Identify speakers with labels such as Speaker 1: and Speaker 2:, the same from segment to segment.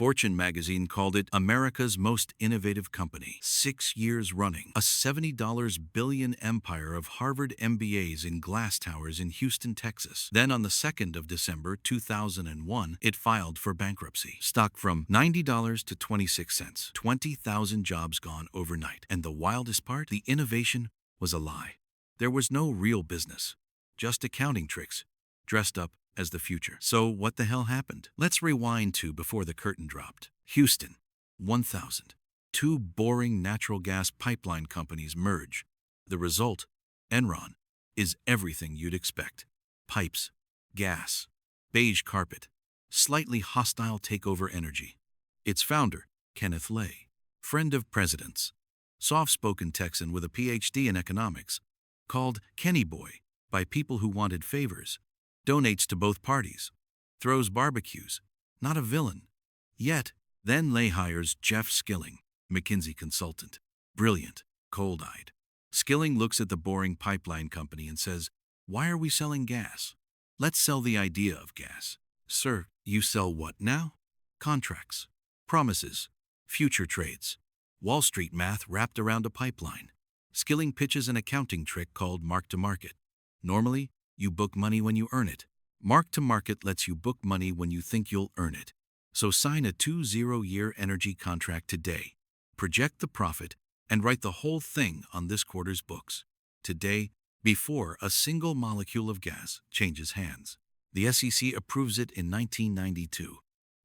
Speaker 1: Fortune magazine called it America's most innovative company. 6 years running. A $70 billion empire of Harvard MBAs in glass towers in Houston, Texas. Then on the 2nd of December 2001, it filed for bankruptcy. Stock from $90 to 26 cents. 20,000 jobs gone overnight. And the wildest part? The innovation was a lie. There was no real business. Just accounting tricks, dressed up as the future. So what the hell happened? Let's rewind to before the curtain dropped. Houston, 1000. Two boring natural gas pipeline companies merge. The result, Enron, is everything you'd expect. Pipes, gas, beige carpet, slightly hostile takeover energy. Its founder, Kenneth Lay, friend of presidents, soft-spoken Texan with a PhD in economics, called Kenny Boy by people who wanted favors, donates to both parties, throws barbecues, not a villain. Yet, then Lay hires Jeff Skilling, McKinsey consultant. Brilliant, cold-eyed. Skilling looks at the boring pipeline company and says, "Why are we selling gas? Let's sell the idea of gas." "Sir, you sell what now?" "Contracts, promises, future trades, Wall Street math wrapped around a pipeline." Skilling pitches an accounting trick called mark-to-market. Normally, you book money when you earn it. Mark-to-market lets you book money when you think you'll earn it. So sign a 20-year energy contract today, project the profit, and write the whole thing on this quarter's books. Today, before a single molecule of gas changes hands. The SEC approves it in 1992.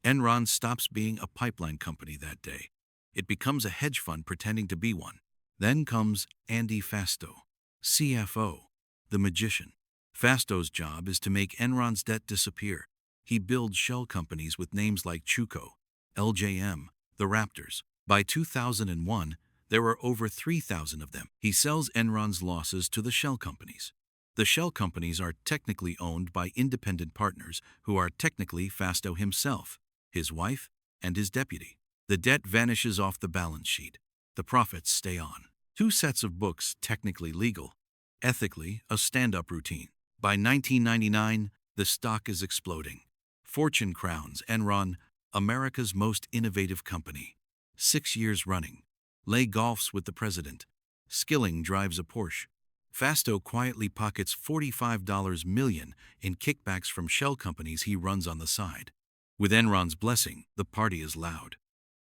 Speaker 1: Enron stops being a pipeline company that day. It becomes a hedge fund pretending to be one. Then comes Andy Fastow, CFO, the magician. Fasto's job is to make Enron's debt disappear. He builds shell companies with names like Chuco, LJM, the Raptors. By 2001, there are over 3,000 of them. He sells Enron's losses to the shell companies. The shell companies are technically owned by independent partners who are technically Fastow himself, his wife, and his deputy. The debt vanishes off the balance sheet. The profits stay on. 2 sets of books technically legal, ethically a stand-up routine. By 1999, the stock is exploding. Fortune crowns Enron America's most innovative company. 6 years running. Lay golfs with the president. Skilling drives a Porsche. Fastow quietly pockets $45 million in kickbacks from shell companies he runs on the side. With Enron's blessing, the party is loud.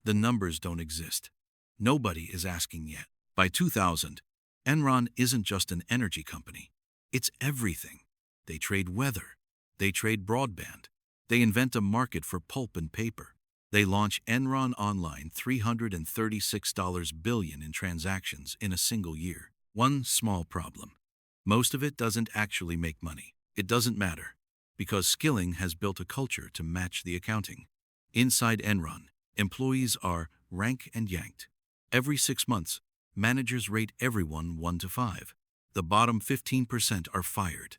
Speaker 1: The numbers don't exist. Nobody is asking yet. By 2000, Enron isn't just an energy company. It's everything. They trade weather. They trade broadband. They invent a market for pulp and paper. They launch Enron Online, $336 billion in transactions in a single year. One small problem. Most of it doesn't actually make money. It doesn't matter, because Skilling has built a culture to match the accounting. Inside Enron, employees are rank and yanked. Every 6 months, managers rate everyone 1 to 5. The bottom 15% are fired.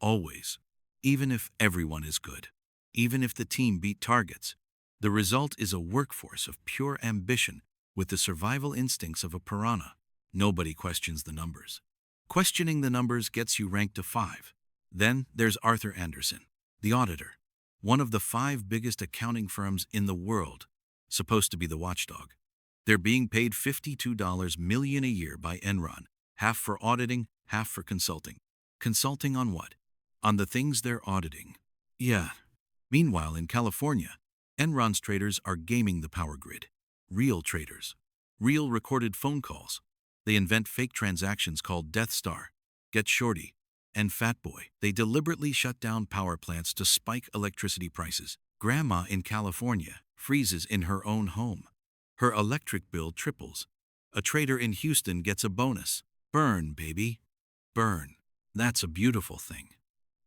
Speaker 1: Always. Even if everyone is good. Even if the team beat targets. The result is a workforce of pure ambition with the survival instincts of a piranha. Nobody questions the numbers. Questioning the numbers gets you ranked to 5. Then there's Arthur Andersen, the auditor. One of the 5 biggest accounting firms in the world. Supposed to be the watchdog. They're being paid $52 million a year by Enron, half for auditing, half for consulting. Consulting on what? On the things they're auditing. Yeah. Meanwhile, in California, Enron's traders are gaming the power grid. Real traders. Real recorded phone calls. They invent fake transactions called Death Star, Get Shorty, and Fat Boy. They deliberately shut down power plants to spike electricity prices. Grandma in California freezes in her own home. Her electric bill triples. A trader in Houston gets a bonus. Burn, baby. Burn. That's a beautiful thing.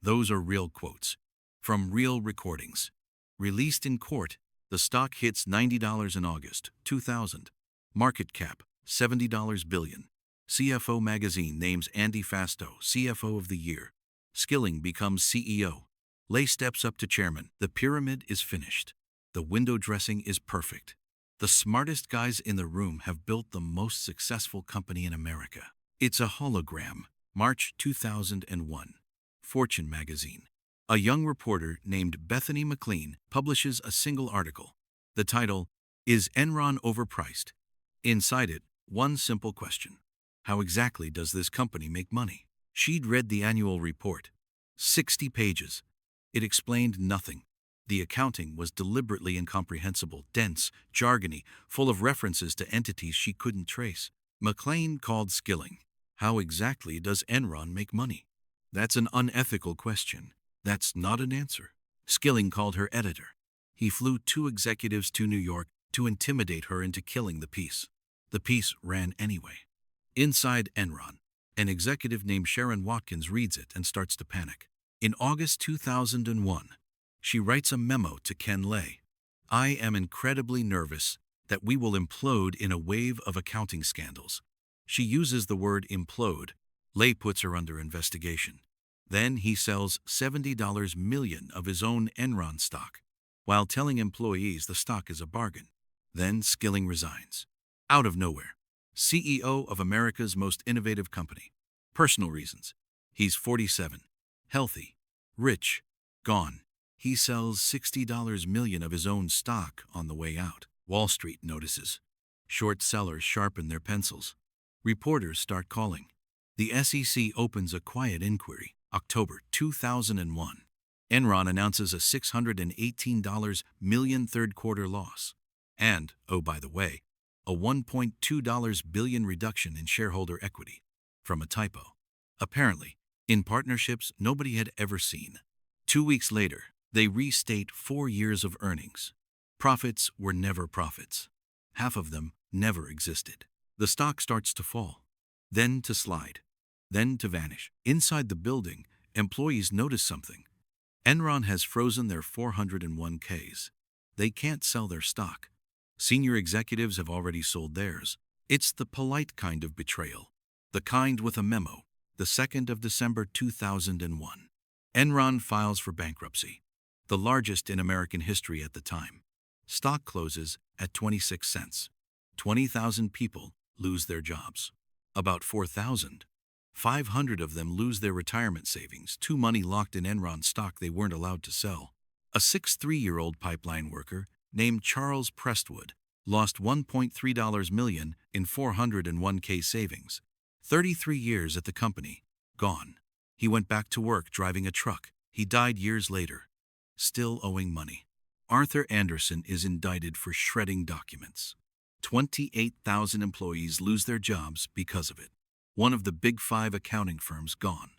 Speaker 1: Those are real quotes. From real recordings. Released in court, the stock hits $90 in August 2000. Market cap, $70 billion. CFO magazine names Andy Fastow CFO of the year. Skilling becomes CEO. Lay steps up to chairman. The pyramid is finished. The window dressing is perfect. The smartest guys in the room have built the most successful company in America. It's a hologram. March 2001. Fortune magazine. A young reporter named Bethany McLean publishes a single article. The title, Is Enron Overpriced? Inside it, one simple question. How exactly does this company make money? She'd read the annual report. 60 pages. It explained nothing. The accounting was deliberately incomprehensible, dense, jargony, full of references to entities she couldn't trace. McLean called Skilling. How exactly does Enron make money? That's an unethical question. That's not an answer. Skilling called her editor. He flew 2 executives to New York to intimidate her into killing the piece. The piece ran anyway. Inside Enron, an executive named Sharon Watkins reads it and starts to panic. In August 2001, she writes a memo to Ken Lay. I am incredibly nervous that we will implode in a wave of accounting scandals. She uses the word implode. Lay puts her under investigation. Then he sells $70 million of his own Enron stock, while telling employees the stock is a bargain. Then Skilling resigns. Out of nowhere. CEO of America's most innovative company. Personal reasons. He's 47. Healthy. Rich. Gone. He sells $60 million of his own stock on the way out. Wall Street notices. Short sellers sharpen their pencils. Reporters start calling. The SEC opens a quiet inquiry. October 2001. Enron announces a $618 million third-quarter loss. And, oh by the way, a $1.2 billion reduction in shareholder equity. From a typo. Apparently, in partnerships nobody had ever seen. 2 weeks later, they restate 4 years of earnings. Profits were never profits. Half of them never existed. The stock starts to fall, then to slide, then to vanish. Inside the building, employees notice something. Enron has frozen their 401ks. They can't sell their stock. Senior executives have already sold theirs. It's the polite kind of betrayal. The kind with a memo. The 2nd of December 2001. Enron files for bankruptcy. The largest in American history at the time. Stock closes at 26 cents. 20,000 people lose their jobs. About 4,500 of them lose their retirement savings, too money locked in Enron stock they weren't allowed to sell. A 63-year-old pipeline worker named Charles Prestwood lost $1.3 million in 401k savings. 33 years at the company, gone. He went back to work driving a truck. He died years later, still owing money. Arthur Andersen is indicted for shredding documents. 28,000 employees lose their jobs because of it. One of the big 5 accounting firms gone.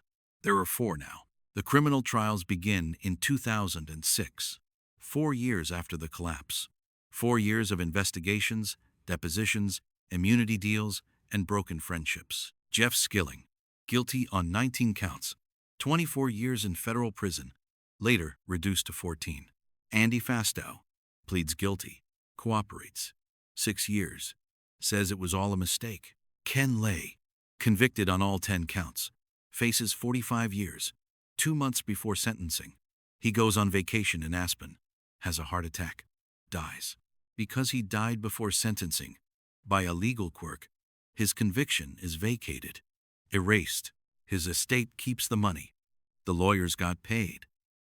Speaker 1: There are 4 now. The criminal trials begin in 2006, 4 years after the collapse. 4 years of investigations, depositions, immunity deals, and broken friendships. Jeff Skilling, guilty on 19 counts, 24 years in federal prison, later reduced to 14. Andy Fastow pleads guilty, cooperates. 6 years, says it was all a mistake. Ken Lay, convicted on all 10 counts, faces 45 years, 2 months before sentencing. He goes on vacation in Aspen, has a heart attack, dies. Because he died before sentencing, by a legal quirk, his conviction is vacated, erased. His estate keeps the money. The lawyers got paid.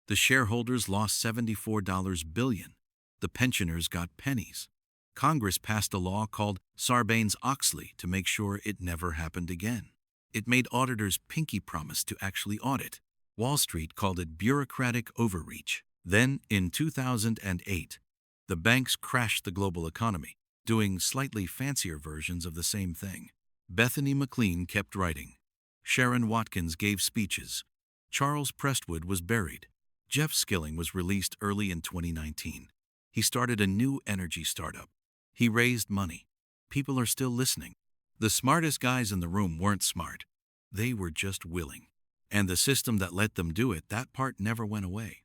Speaker 1: The shareholders lost $74 billion. The pensioners got pennies. Congress passed a law called Sarbanes-Oxley to make sure it never happened again. It made auditors pinky promise to actually audit. Wall Street called it bureaucratic overreach. Then, in 2008, the banks crashed the global economy, doing slightly fancier versions of the same thing. Bethany McLean kept writing. Sharon Watkins gave speeches. Charles Prestwood was buried. Jeff Skilling was released early in 2019. He started a new energy startup. He raised money. People are still listening. The smartest guys in the room weren't smart. They were just willing. And the system that let them do it, that part never went away.